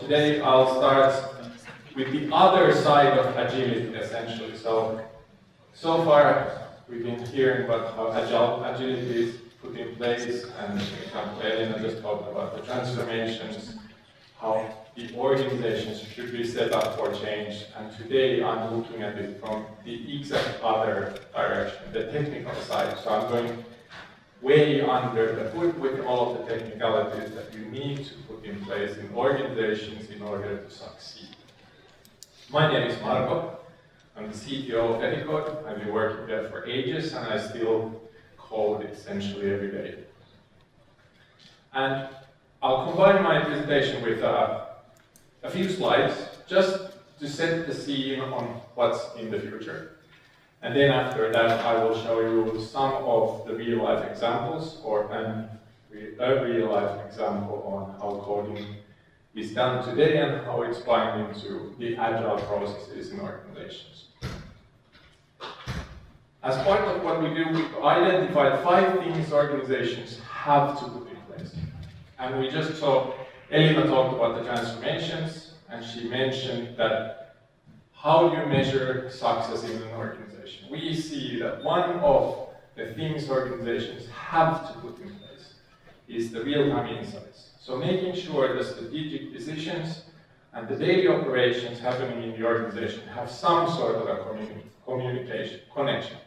today I'll start with the other side of agility, essentially. So far we've been hearing about how agility is put in place, and for example, Elina just talked about the transformations, how the organizations should be set up for change, and today I'm looking at it from the exact other direction, the technical side. So I'm going way under the hood with all of the technicalities that you need to put in place in organizations in order to succeed. My name is Marko. I'm the CTO of Eticode. I've been working there for ages, and I still code essentially every day. And I'll combine my presentation with a few slides just to set the scene on what's in the future. And then after that, I will show you some of the real-life examples, or a real-life example on how coding is done today and how it's binding to the agile processes in organizations. As part of what we do, we've identified 5 things organizations have to put in place. And we just saw, Elina talked about the transformations, and she mentioned that how do you measure success in an organization? We see that one of the things organizations have to put in place is the real-time insights. So making sure the strategic decisions and the daily operations happening in the organization have some sort of a connection.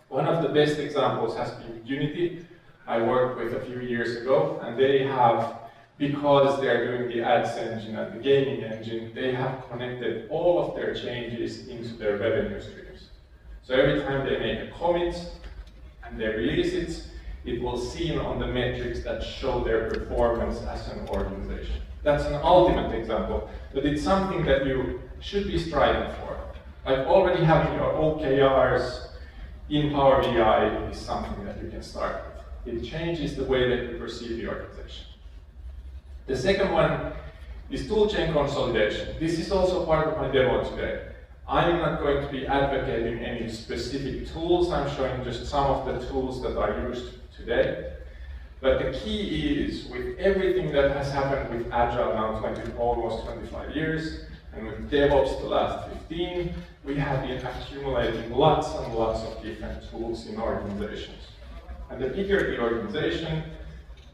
One of the best examples has been Unity. I worked with a few years ago, and they have, because they're doing the ads engine and the gaming engine, they have connected all of their changes into their revenue streams. So every time they make a commit and they release it, it will see on the metrics that show their performance as an organization. That's an ultimate example, but it's something that you should be striving for. Like already having your OKRs in Power BI is something that you can start with. It changes the way that you perceive the organization. The second one is toolchain consolidation. This is also part of my demo today. I'm not going to be advocating any specific tools. I'm showing just some of the tools that are used today. But the key is, with everything that has happened with Agile now almost 25 years, and with DevOps the last 15, we have been accumulating lots and lots of different tools in organizations. And the bigger the organization,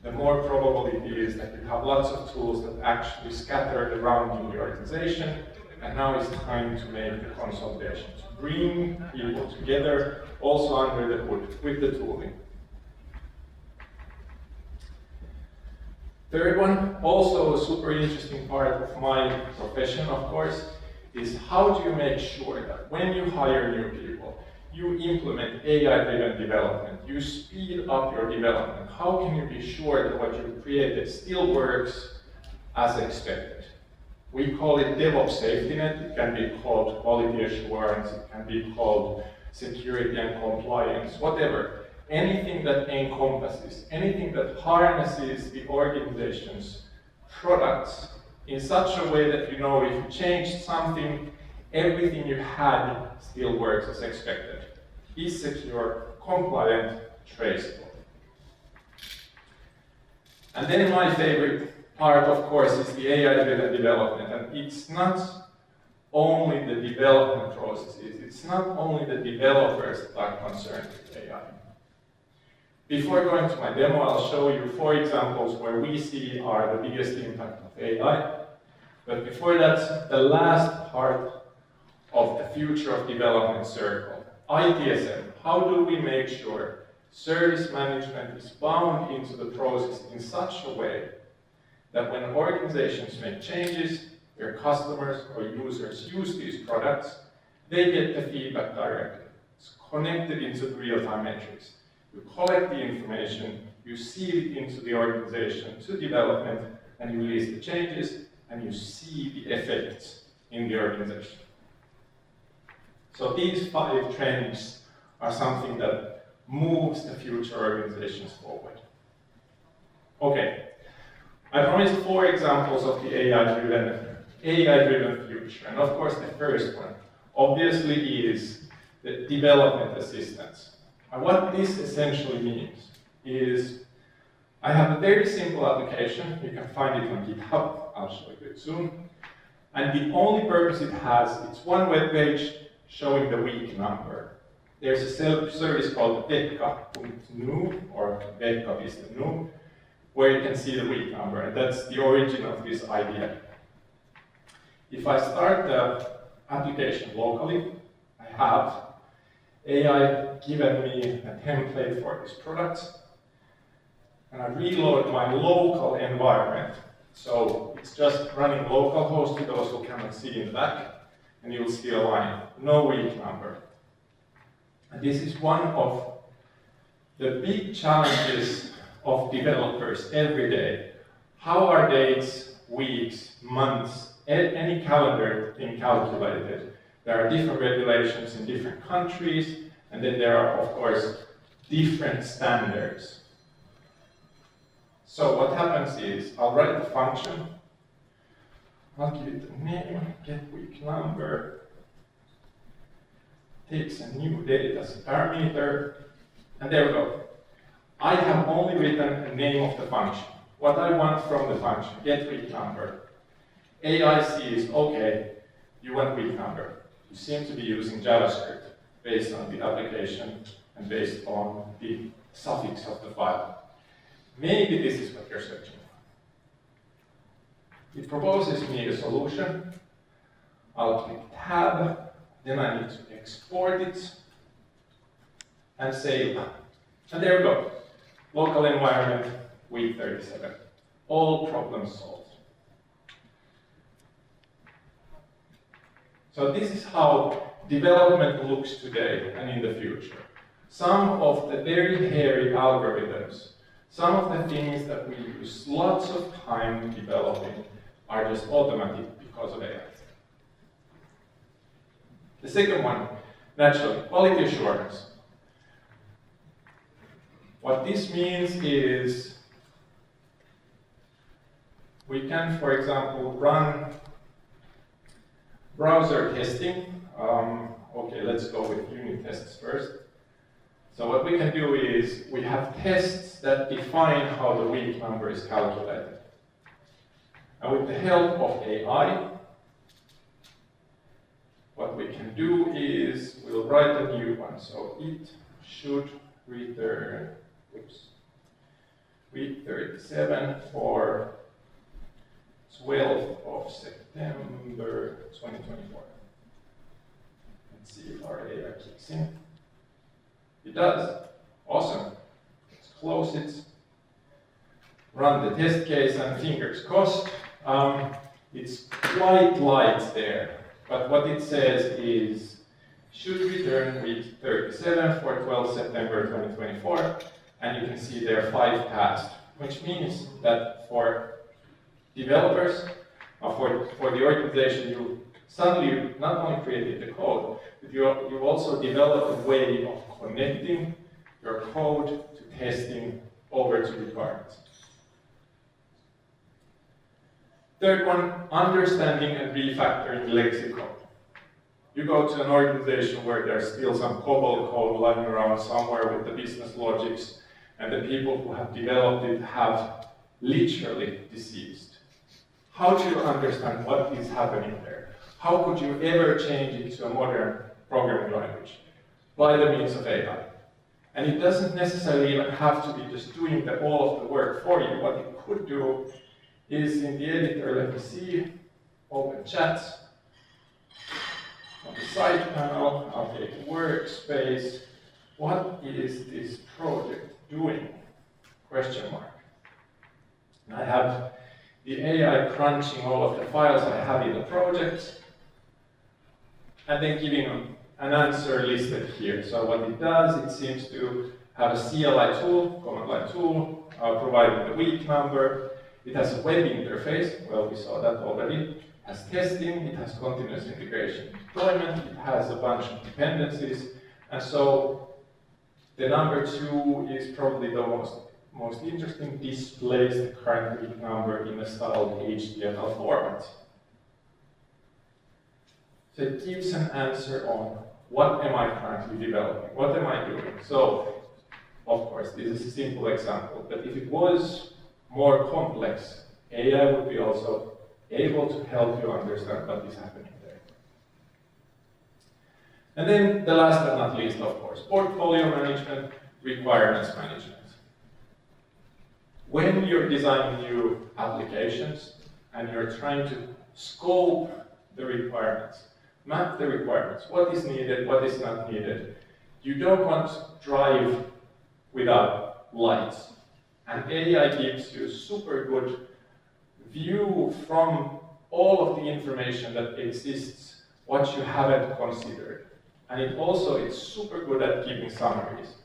the more probable it is that you have lots of tools that actually scattered around in the organization, and now it's time to make the consolidation, to bring people together, also under the hood, with the tooling. Third one, also a super interesting part of my profession, of course, is how do you make sure that when you hire new people, you implement AI-driven development, you speed up your development. How can you be sure that what you created still works as expected? We call it DevOps safety net. It can be called quality assurance, it can be called security and compliance, whatever. Anything that encompasses, anything that harnesses the organization's products in such a way that you know if you changed something, everything you had still works as expected, is secure, compliant, traceable. And then my favorite part, of course, is the AI-driven development, and it's not only the development processes, it's not only the developers that are concerned with AI. Before going to my demo, I'll show you 4 examples where we see are the biggest impact of AI. But before that, the last part of the future of development circle, ITSM. How do we make sure service management is bound into the process in such a way that when organizations make changes, their customers or users use these products, they get the feedback directly. It's connected into the real-time metrics. You collect the information, you seed it into the organization to development, and you release the changes, and you see the effects in the organization. So these 5 trends are something that moves the future organizations forward. Okay, I promised 4 examples of the AI-driven future, and of course the first one obviously is the development assistance. And what this essentially means is I have a very simple application. You can find it on GitHub. I'll show you it soon. And the only purpose it has, it's one web page showing the week number. There's a service called vecka.nu, or vecka.nu, where you can see the week number, and that's the origin of this idea. If I start the application locally, I have AI given me a template for this product, and I reload my local environment. So it's just running localhost to those who cannot see in the back, and you'll see a line, no week number. And this is one of the big challenges of developers every day. How are dates, weeks, months, any calendar being calculated? There are different regulations in different countries, and then there are, of course, different standards. So what happens is, I'll write the function, I'll give it a name, get week number, takes a new date as a parameter, and there we go. I have only written a name of the function. What I want from the function, get week number. AI sees, okay, you want week number. You seem to be using JavaScript based on the application and based on the suffix of the file. Maybe this is what you're searching for. It proposes me a solution. I'll click Tab, then I need to export it and save. And there we go. Local environment, week 37. All problems solved. So this is how development looks today and in the future. Some of the very hairy algorithms, some of the things that we use lots of time developing are just automatic because of AI. The second one, naturally, quality assurance. What this means is we can, for example, run browser testing. Okay, let's go with unit tests first. So what we can do is we have tests that define how the week number is calculated. And with the help of AI, what we can do is we'll write a new one. So it should return, week 37 for 12th of September 2024. Let's see if our AI kicks in. It does. Awesome. Let's close it. Run the test case and fingers crossed. It's quite light there, but what it says is should return week 37 for 12 September 2024, and you can see there 5 passed, which means that for developers, for the organization, you suddenly not only created the code, but you also developed a way of connecting your code to testing over to requirements. Third one, understanding and refactoring legacy code. You go to an organization where there's still some COBOL code lying around somewhere with the business logics, and the people who have developed it have literally deceased. How do you understand what is happening there? How could you ever change it to a modern programming language? By the means of AI. And it doesn't necessarily even have to be just doing all of the work for you. What it could do is in the editor, let me see, open chat. On the side panel, I'll take workspace. What is this project doing? Question mark. And I have the AI crunching all of the files I have in the project, and then giving an answer listed here. So what it does, it seems to have a CLI tool, command line tool, providing the week number. It has a web interface, well, we saw that already. It has testing, it has continuous integration deployment, it has a bunch of dependencies, and so the number 2 is probably the most interesting, displays the current week number in a styled HTML format. So it gives an answer on what am I currently developing, what am I doing. So, of course, this is a simple example, but if it was more complex, AI would be also able to help you understand what is happening there. And then the last but not least, of course, portfolio management, requirements management. When you're designing new applications and you're trying to scope the requirements, map the requirements, what is needed, what is not needed, you don't want to drive without lights. And AI gives you a super good view from all of the information that exists, what you haven't considered. And it's super good at giving summaries.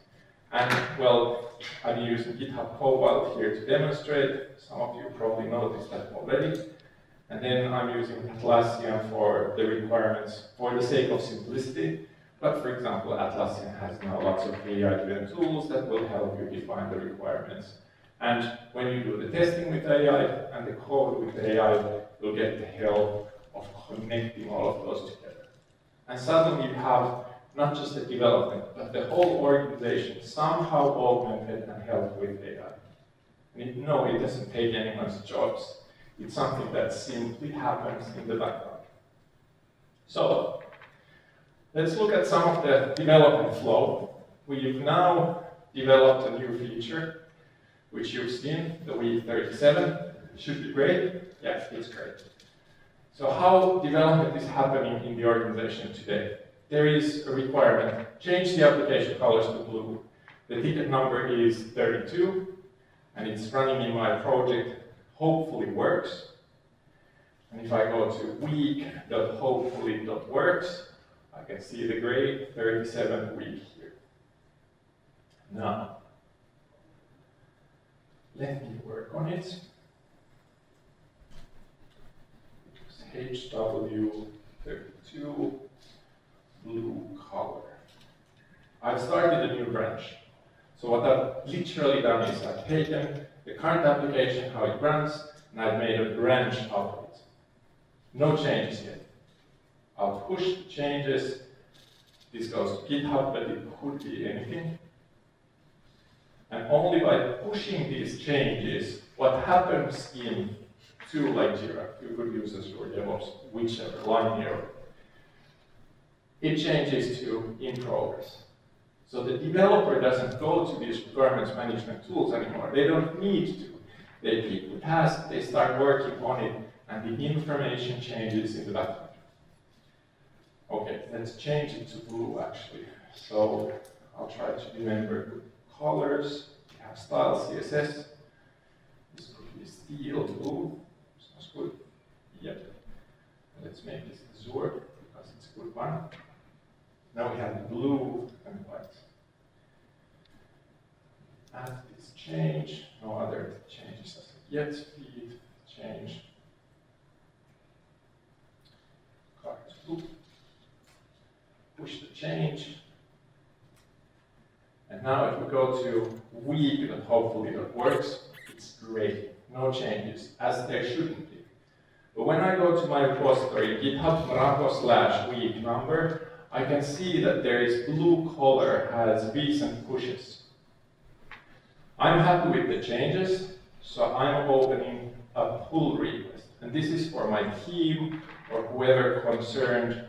And well, I'm using GitHub Copilot here to demonstrate. Some of you probably noticed that already. And then I'm using Atlassian for the requirements for the sake of simplicity. But for example, Atlassian has now lots of AI-driven tools that will help you define the requirements. And when you do the testing with AI and the code with AI, you'll get the help of connecting all of those together. And suddenly you have not just the development, but the whole organization somehow augmented and helped with AI. And no, it doesn't take anyone's jobs. It's something that simply happens in the background. So, let's look at some of the development flow. We've now developed a new feature, which you've seen, the week 37. Should be great. Yes, it's great. So how development is happening in the organization today? There is a requirement, change the application colors to blue. The ticket number is 32, and it's running in my project, hopefully works. And if I go to week.hopefully.works, I can see the gray 37 week here. Now, let me work on it. HW32 blue color. I've started a new branch. So what I've literally done is I've taken the current application, how it runs, and I've made a branch out of it. No changes yet. I'll push the changes. This goes to GitHub, but it could be anything. And only by pushing these changes, what happens in tool like Jira, you could use Azure DevOps, whichever line here, it changes to in progress. So the developer doesn't go to these requirements management tools anymore. They don't need to. They pick the task, they start working on it, and the information changes in the background. Okay, let's change it to blue actually. So I'll try to remember the colors. We have style CSS. This could be steel blue. Sounds good. Yep. Let's make this Azure because it's a good one. Now we have the blue and white. Add this change. No other changes as of yet. Feed change. Color to blue. Push the change. And now if we go to week, that hopefully that works, it's great. No changes, as there shouldn't be. But when I go to my repository, GitHub Marko/week number, I can see that there is blue color has recent pushes. I'm happy with the changes, so I'm opening a pull request. And this is for my team or whoever concerned,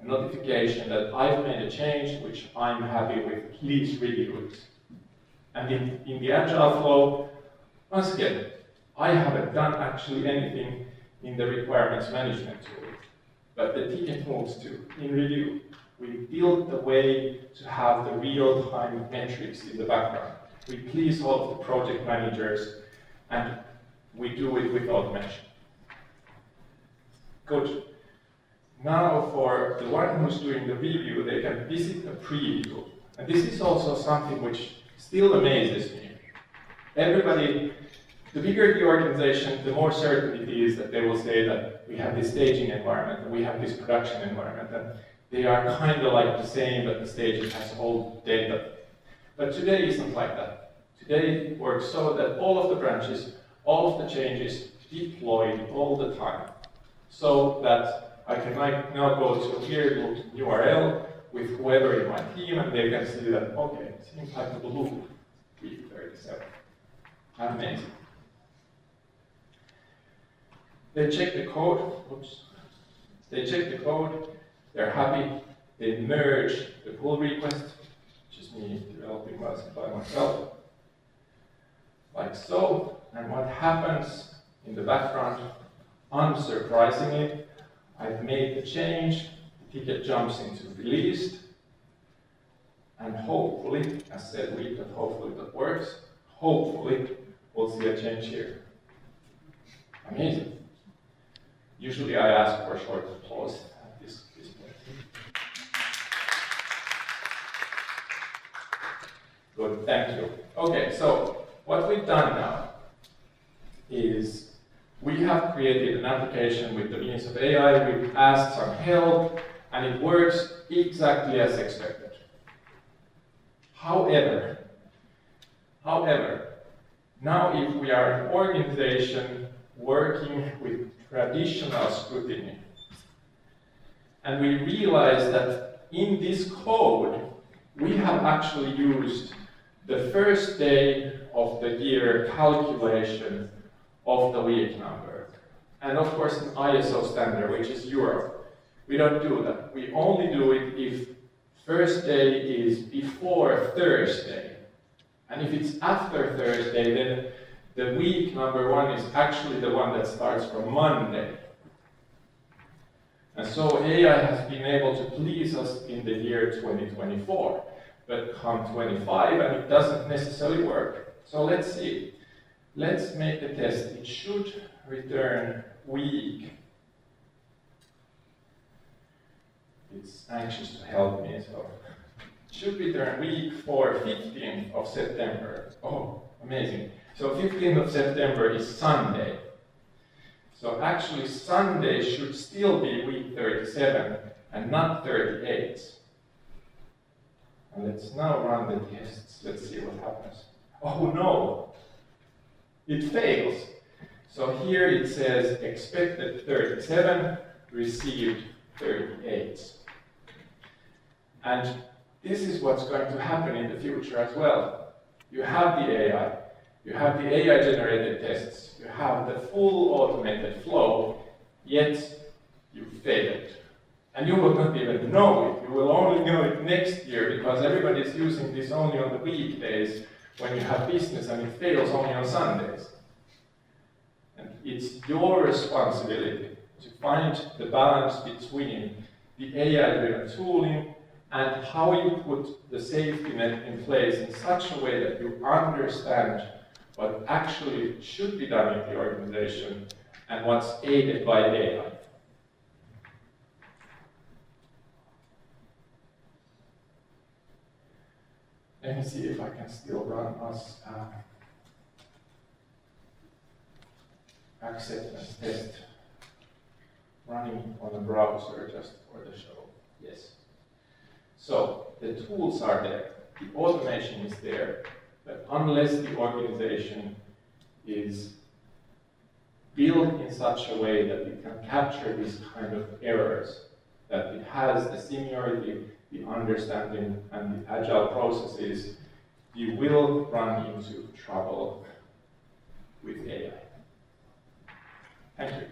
a notification that I've made a change which I'm happy with, please review it. And in the Agile flow, once again, I haven't done actually anything in the requirements management tool, but the ticket moves to in review. We built the way to have the real-time metrics in the background. We please all of the project managers, and we do it with automation. Good. Now for the one who's doing the review, they can visit a preview. And this is also something which still amazes me. Everybody, the bigger the organization, the more certain it is that they will say that we have this staging environment and we have this production environment, and they are kind of like the same, but the stages has old data. But today isn't like that. Today works so that all of the branches, all of the changes deployed all the time. So that I can now go to here, URL with whoever in my team, and they can see that, okay, it seems like the blue week 37. Amazing. They check the code, they check the code, they're happy, they merge the pull request, which is me developing by myself, like so. And what happens in the background, unsurprisingly, I've made the change, the ticket jumps into released, and hopefully, as said, hopefully that works, hopefully we'll see a change here. Amazing. Usually I ask for a short applause at this point. Good, thank you. Okay, so what we've done now is we have created an application with the means of AI, we've asked some help, and it works exactly as expected. However, now if we are an organization working with traditional scrutiny, and we realize that in this code, we have actually used the first day of the year calculation of the week number. And of course, an ISO standard, which is Europe. We don't do that. We only do it if first day is before Thursday. And if it's after Thursday, then the week number one is actually the one that starts from Monday. And so AI has been able to please us in the year 2024, but come 25 and it doesn't necessarily work. So let's see. Let's make a test. It should return week. It's anxious to help me, so it should return week for 15th of September. Oh, amazing. So 15th of September is Sunday. So actually Sunday should still be week 37 and not 38. And let's now run the tests. Let's see what happens. Oh no! It fails. So here it says expected 37, received 38. And this is what's going to happen in the future as well. You have the AI, you have the AI-generated tests, you have the full automated flow, yet you failed. And you will not even know it. You will only know it next year because everybody is using this only on the weekdays when you have business, and it fails only on Sundays. And it's your responsibility to find the balance between the AI-driven tooling and how you put the safety net in place in such a way that you understand what actually should be done in the organization and what's aided by AI. Let me see if I can still run us acceptance test running on a browser just for the show. Yes. So the tools are there, the automation is there, but unless the organization is built in such a way that it can capture these kind of errors, that it has the seniority, the understanding, and the agile processes, you will run into trouble with AI. Thank you.